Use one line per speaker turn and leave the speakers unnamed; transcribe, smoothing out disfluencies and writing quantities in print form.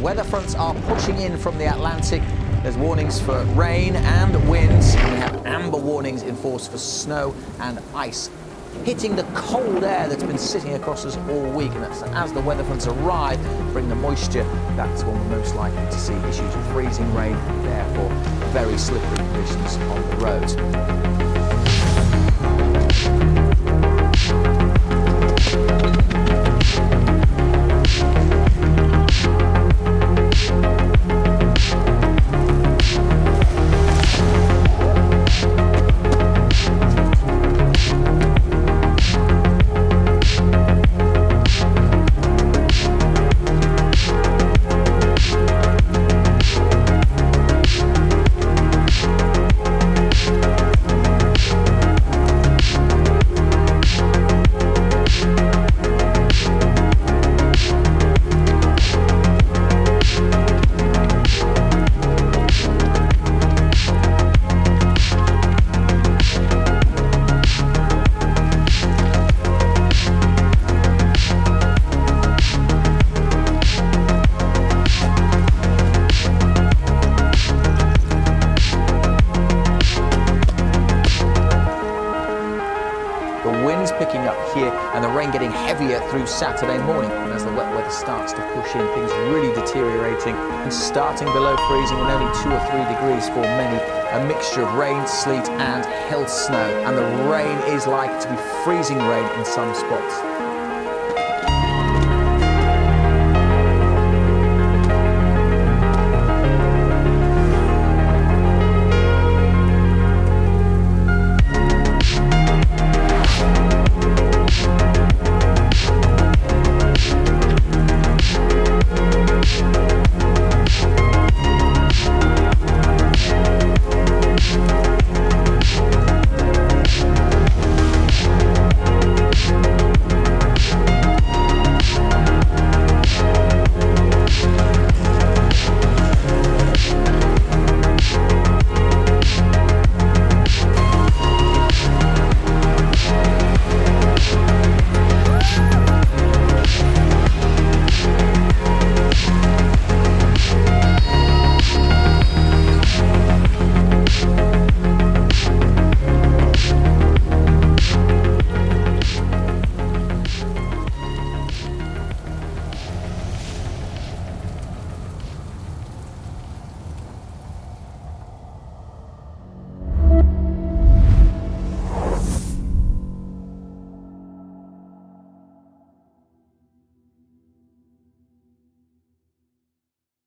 weather fronts are pushing in from the Atlantic. There's warnings for rain and winds, and we have amber warnings in force for snow and ice, hitting the cold air that's been sitting across us all week. And that's, as the weather fronts arrive, bring the moisture, that's when we're most likely to see issues of freezing rain, therefore very slippery conditions on the roads. Picking up here and the rain getting heavier through Saturday morning. And as the wet weather starts to push in, things really deteriorating and starting below freezing and only 2 or 3 degrees for many. A mixture of rain, sleet and hail snow. And the rain is like to be freezing rain in some spots.